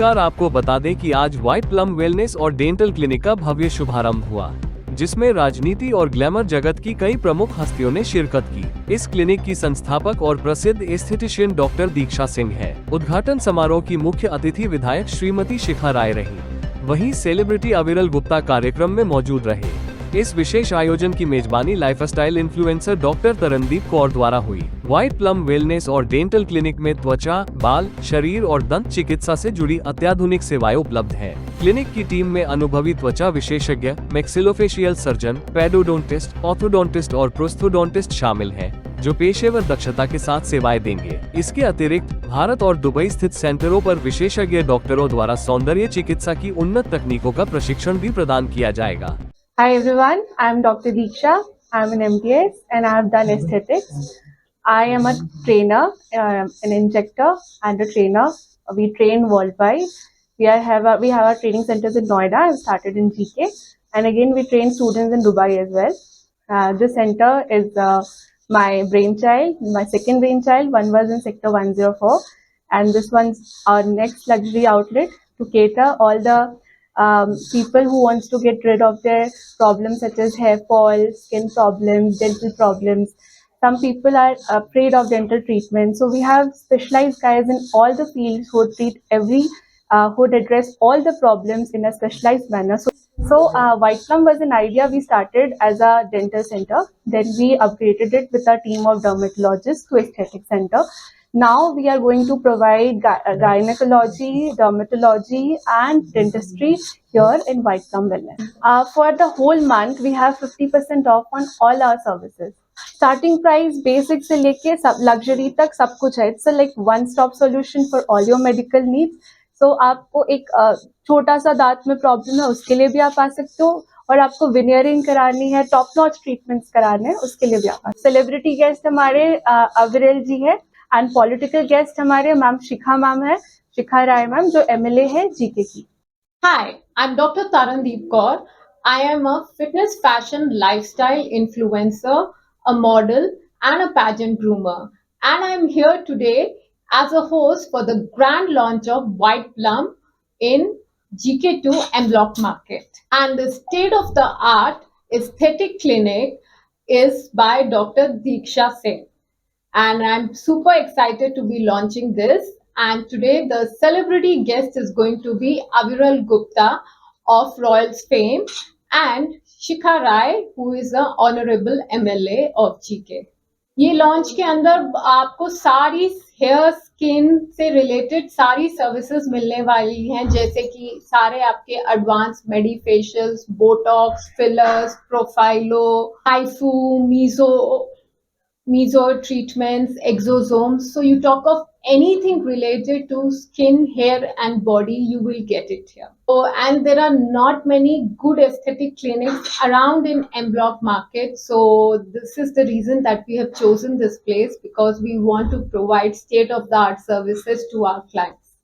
नमस्कार, आपको बता दें कि आज व्हाइट प्लम वेलनेस और डेंटल क्लिनिक का भव्य शुभारंभ हुआ, जिसमें राजनीति और ग्लैमर जगत की कई प्रमुख हस्तियों ने शिरकत की। इस क्लिनिक की संस्थापक और प्रसिद्ध एस्थेटिशियन डॉक्टर दीक्षा सिंह है। उद्घाटन समारोह की मुख्य अतिथि विधायक श्रीमती शिखा राय रही। वहीं सेलिब्रिटी अविरल गुप्ता कार्यक्रम में मौजूद रहे। इस विशेष आयोजन की मेजबानी lifestyle influencer doctor Tarandeep Kaur द्वारा हुई। व्हाइट प्लम वेलनेस और डेंटल क्लिनिक में त्वचा, बाल, शरीर और दंत चिकित्सा से जुड़ी अत्याधुनिक सेवाएं उपलब्ध हैं। क्लिनिक की टीम में अनुभवी त्वचा विशेषज्ञ, मैक्सिलोफेशियल सर्जन, पेडोडोंटिस्ट, ऑर्थोडोंटिस्ट और प्रोस्थोडोंटिस्ट शामिल हैं, जो पेशेवर दक्षता के साथ सेवाएं देंगे। इसके अतिरिक्त भारत और दुबई स्थित सेंटरों पर विशेषज्ञ डॉक्टरों द्वारा सौंदर्य चिकित्सा की उन्नत तकनीकों का प्रशिक्षण भी प्रदान किया जाएगा। Hi everyone, I am Dr. Deeksha. I am an MDS and I have done aesthetics. I am a trainer, an injector and a trainer. We train worldwide. We have our training centers in Noida. I started in GK, and again we train students in Dubai as well. This center is my brainchild, my second brainchild. One was in Sector 104, and this one's our next luxury outlet to cater all the people who wants to get rid of their problems such as hair fall, skin problems, dental problems. Some people are afraid of dental treatment, so we have specialized guys in all the fields who treat who would address all the problems in a specialized manner. So White Plum was an idea we started as a dental center. Then we upgraded it with a team of dermatologists to aesthetic center. Now we are going to provide gynecology, dermatology and dentistry here in White Plum Wellness. For the whole month, we have 50% off on all our services. Starting price basic से लेके सब luxury तक सब कुछ है. It's a like one stop solution for all your medical needs. So आपको एक छोटा सा दांत में प्रॉब्लम है उसके लिए भी आप आ सकते हो, और आपको विनियरिंग करानी है, टॉप नॉच ट्रीटमेंट्स कराने हैं उसके लिए भी आप। सेलिब्रिटी गेस्ट हमारे अविरल जी है एंड पॉलिटिकल गेस्ट हमारे मैम शिखा मैम है, शिखा राय मैम जो MLA है जीके की। Hi, I'm Dr. Tarandeep Kaur. I am a fitness, fashion, lifestyle influencer, a model, and a pageant groomer. And I'm here today as a host for the grand launch of White Plum in GK2 M Block Market. And the state of the art aesthetic clinic is by Dr. Deeksha Singh. And I'm super excited to be launching this. And today the celebrity guest is going to be Aviral Gupta of Royals fame and Shikha Rai, who is an honorable MLA of GK. ये launch के अंदर आपको सारी hair skin से related सारी services मिलने वाली हैं, जैसे कि सारे आपके advance medifacials, Botox, fillers, Profhilo, HIFU, meso treatments, exosomes. So you talk of anything related to skin, hair and body, you will get it here. And there are not many good aesthetic clinics around in M Block Market. So this is the reason that we have chosen this place, because we want to provide state of the art services to our clients.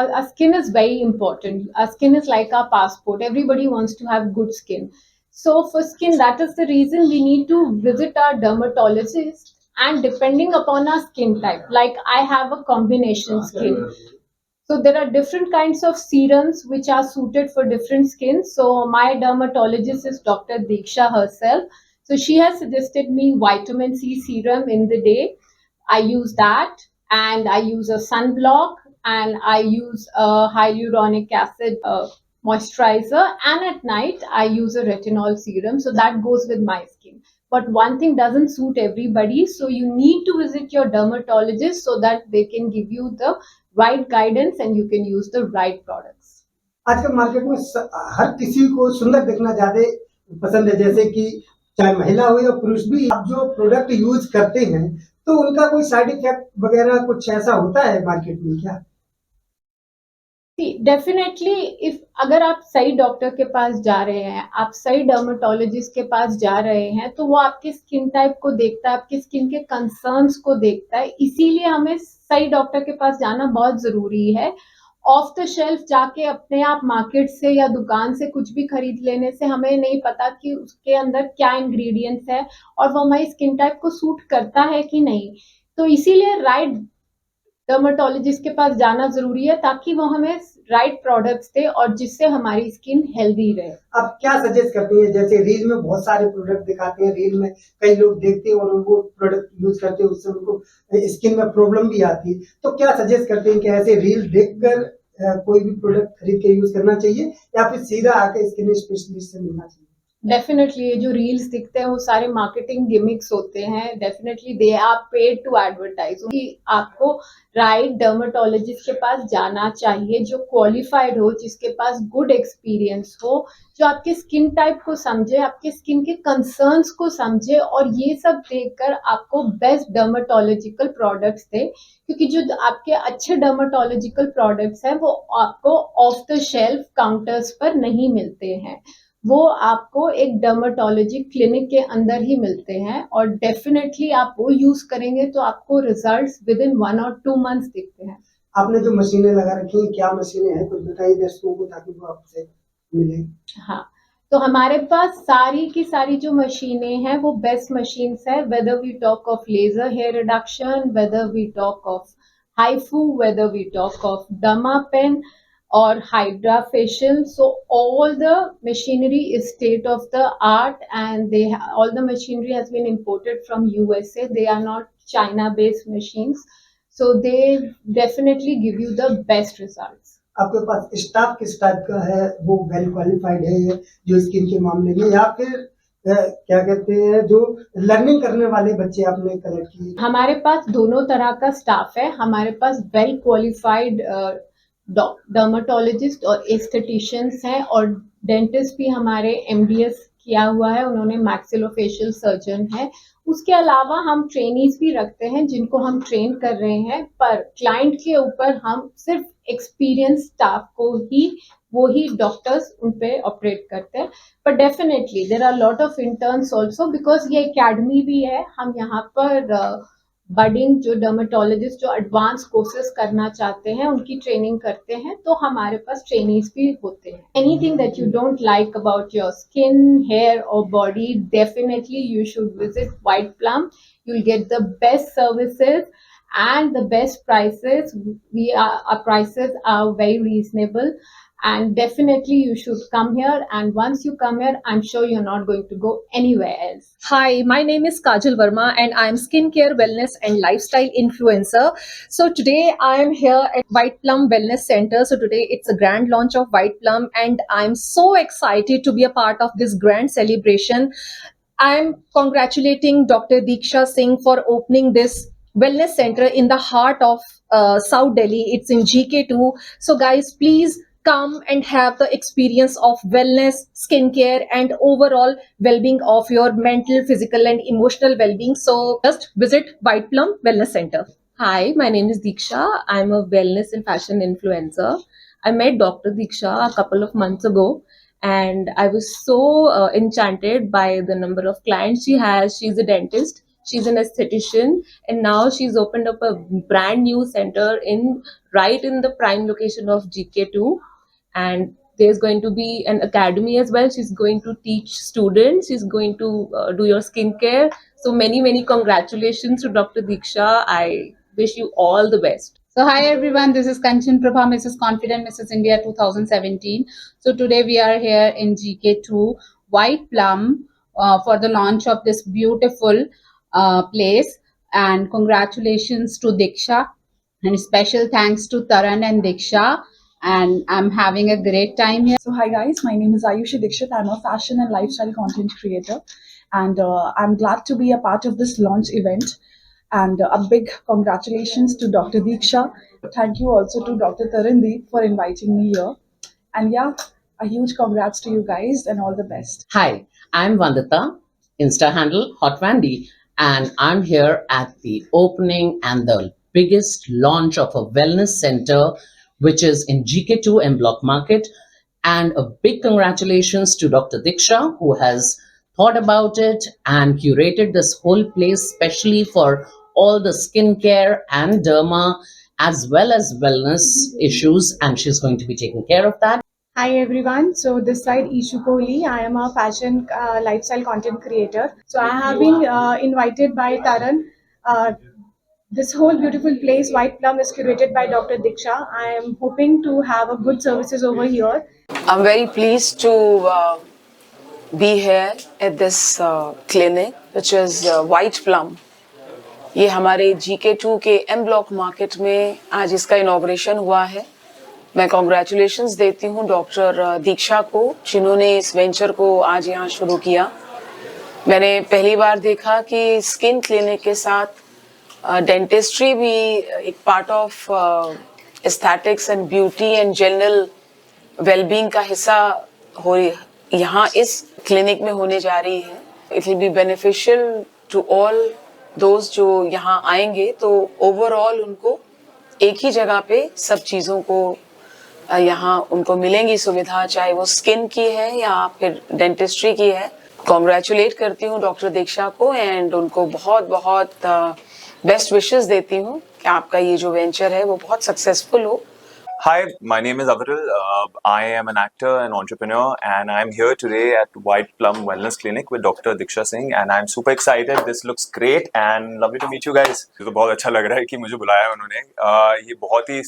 Our skin is very important. Our skin is like our passport. Everybody wants to have good skin. So for skin, that is the reason we need to visit our dermatologist, and depending upon our skin type, like I have a combination skin. So there are different kinds of serums which are suited for different skins. So my dermatologist is Dr. Deeksha herself. So she has suggested me vitamin C serum in the day. I use that, and I use a sunblock, and I use a hyaluronic acid moisturizer, and at night I use a retinol serum, so that goes with my skin. But one thing doesn't suit everybody, so you need to visit your dermatologist so that they can give you the right guidance and you can use the right products. आजकल market में हर किसी को सुंदर दिखना ज्यादा पसंद है, जैसे कि चाहे महिला हो या पुरुष भी। आप जो प्रोडक्ट यूज करते हैं तो उनका कोई साइड इफेक्ट वगैरह कुछ ऐसा होता है मार्केट में क्या? डेफिनेटली, इफ अगर आप सही डॉक्टर के पास जा रहे हैं, आप सही डर्मेटोलॉजिस्ट के पास जा रहे हैं, तो वो आपके स्किन टाइप को देखता है, आपके स्किन के कंसर्न्स को देखता है। इसीलिए हमें सही डॉक्टर के पास जाना बहुत जरूरी है। ऑफ द शेल्फ जाके अपने आप मार्केट से या दुकान से कुछ भी खरीद लेने से हमें नहीं पता कि उसके अंदर क्या इंग्रेडिएंट्स है और वो हमारी स्किन टाइप को सूट करता है कि नहीं। तो इसीलिए राइट डर्मेटोलॉजिस्ट के पास जाना जरूरी है ताकि वो हमें राइट प्रोडक्ट्स दे और जिससे हमारी स्किन हेल्दी रहे। आप क्या सजेस्ट करते हैं? जैसे रील में बहुत सारे प्रोडक्ट दिखाते हैं, रील में कई लोग देखते हैं और उनको प्रोडक्ट यूज करते हैं, उससे उनको स्किन में प्रॉब्लम भी आती है, तो क्या सजेस्ट करते हैं कि ऐसे रील देखकर कोई भी प्रोडक्ट खरीद के यूज करना चाहिए या फिर सीधा आके स्किन स्पेशलिस्ट से मिलना चाहिए? डेफिनेटली ये जो रील्स दिखते हैं वो सारे मार्केटिंग गिमिक्स होते हैं। Definitely they are paid to advertise कि आपको राइट डर्मेटोलॉजिस्ट के पास जाना चाहिए जो क्वालिफाइड हो, जिसके पास गुड एक्सपीरियंस हो, जो आपके स्किन टाइप को समझे, आपके स्किन के कंसर्न्स को समझे और ये सब देखकर आपको बेस्ट डर्मेटोलॉजिकल प्रोडक्ट्स दे। क्योंकि जो आपके अच्छे डर्मेटोलॉजिकल प्रोडक्ट्स हैं वो आपको ऑफ द शेल्फ काउंटर्स पर नहीं मिलते हैं, वो आपको एक डर्मेटोलॉजी क्लिनिक के अंदर ही मिलते हैं और डेफिनेटली आप वो यूज करेंगे तो आपको रिजल्ट्स विद इन 1 और 2 मंथ्स दिखते हैं। आपने जो मशीनें लगा रखी हैं, क्या मशीनें हैं, कुछ बताइए दर्शकों को ताकि वो आपसे मिले। हाँ, तो हमारे पास सारी की सारी जो मशीनें हैं वो बेस्ट मशीन्स है, whether we talk of laser hair reduction, whether we talk of HIFU, whether we talk of derma pen or hydra facial. So all the machinery is state of the art and all the machinery has been imported from USA. They are not China based machines, so they definitely give you the best results. आपके पास staff किस type का है? वो well qualified है जो skin के मामले में, या फिर क्या कहते हैं जो लर्निंग करने वाले बच्चे आपने कलेक्ट किए? हमारे पास दोनों तरह का स्टाफ है। हमारे पास वेल क्वालिफाइड डर्मेटोलॉजिस्ट और एस्थेटिशियंस हैं और डेंटिस्ट भी हमारे MDS किया हुआ है, उन्होंने मैक्सिलोफेशियल सर्जन है। उसके अलावा हम ट्रेनीज भी रखते हैं जिनको हम ट्रेन कर रहे हैं, पर क्लाइंट के ऊपर हम सिर्फ एक्सपीरियंस स्टाफ को ही, वो ही डॉक्टर्स उन पे ऑपरेट करते हैं। पर definitely there are lot of interns also, because ये एकेडमी भी है। हम यहाँ पर बडिंग जो डर्मेटोलॉजिस्ट जो एडवांस कोर्सेज करना चाहते हैं उनकी ट्रेनिंग करते हैं, तो हमारे पास ट्रेनीज भी होते हैं। Anything that you don't like about your skin, hair और body, definitely you should visit White Plum. You'll get the best services and the best prices. Our prices are very reasonable. And definitely you should come here, and once you come here, I'm sure you're not going to go anywhere else. Hi, my name is Kajal Verma and I'm skincare, wellness and lifestyle influencer. So today I am here at White Plum Wellness Center. So today it's a grand launch of White Plum and I'm so excited to be a part of this grand celebration. I'm congratulating Dr. Diksha Singh for opening this wellness center in the heart of South Delhi. It's in GK2. So guys, please come and have the experience of wellness, skincare, and overall well-being of your mental, physical, and emotional well-being. So just visit White Plum Wellness Center. Hi, my name is Diksha. I'm a wellness and fashion influencer. I met Dr. Diksha a couple of months ago and I was so enchanted by the number of clients she has. She's a dentist. She's an esthetician and now she's opened up a brand new center right in the prime location of GK2. And there's going to be an academy as well. She's going to teach students. She's going to do your skincare. So many congratulations to Dr. Diksha. I wish you all the best. So hi everyone, this is Kanchan Prabha, Mrs. Confident Mrs. India 2017. So today we are here in GK2 White Plum for the launch of this beautiful place, and congratulations to Diksha and special thanks to Taran and Diksha. And I'm having a great time here. So hi guys, my name is Ayushi Dikshit. I'm a fashion and lifestyle content creator and I'm glad to be a part of this launch event, and a big congratulations to Dr. Diksha. Thank you also to Dr. Tarandeep for inviting me here, and yeah, a huge congrats to you guys and all the best. Hi, I'm Vandita, Insta handle Hot Vandy, and I'm here at the opening and the biggest launch of a wellness center which is in GK2 M Block Market. And a big congratulations to Dr. Diksha, who has thought about it and curated this whole place specially for all the skincare and derma as well as wellness issues, and she's going to be taking care of that. Hi everyone, so this side Ishu Kohli. I am a fashion lifestyle content creator. So I have been invited by Taran This whole beautiful place, White Plum, is curated by Dr. Diksha. I am hoping to have a good services over here. I'm very pleased to be here at this clinic, which is White Plum. ये हमारे GK2 के M block market में आज इसका inauguration हुआ है। मैं congratulations देती हूँ डॉक्टर दीक्षा को, जिन्होंने इस वेंचर को आज यहाँ शुरू किया। मैंने पहली बार देखा कि स्किन क्लिनिक के साथ डेंटिस्ट्री भी एक part of aesthetics and beauty and general wellbeing का हिस्सा हो यहाँ इस क्लिनिक में होने जा रही है। It will be beneficial to all दोस्त जो यहाँ आएंगे, तो ओवरऑल उनको एक ही जगह पे सब चीज़ों को यहाँ उनको मिलेंगी सुविधा, चाहे वो स्किन की है या फिर डेंटिस्ट्री की है। कॉन्ग्रेचुलेट करती हूँ डॉक्टर दीक्षा को एंड उनको बहुत बहुत बेस्ट विशेस देती हूँ कि आपका ये जो वेंचर है वो बहुत सक्सेसफुल हो। Hi, my name is Avril. I am an actor and entrepreneur, and I'm here today at White Plum Wellness Clinic with Dr. Diksha Singh, and I'm super excited. This looks great and lovely to meet you guys. मुझे तो बहुत अच्छा लग रहा है कि मुझे बुलाया उन्होंने। ये बहुत ही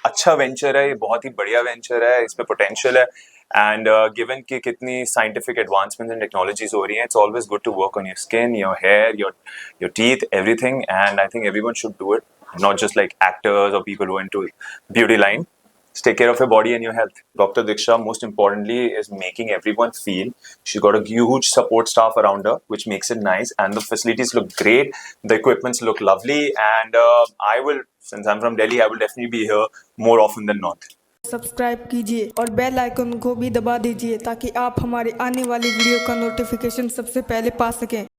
अच्छा वेंचर है, ये बहुत ही बढ़िया वेंचर है, इसमें पोटेंशियल है। And given कि कितनी scientific advancements and technologies हो रही हैं, it's always good to work on your skin, your hair, your teeth, everything. And I think everyone should do it, not just like actors or people who are into beauty line. Just take care of your body and your health. Dr. Diksha, most importantly, is making everyone feel. She's got a huge support staff around her, which makes it nice. And the facilities look great. The equipments look lovely. And I will, since I'm from Delhi, I will definitely be here more often than not. Subscribe कीजिए और bell icon को भी दबा दीजिए ताकि आप हमारे आने वाली वीडियो का नोटिफिकेशन सबसे पहले पा सकें।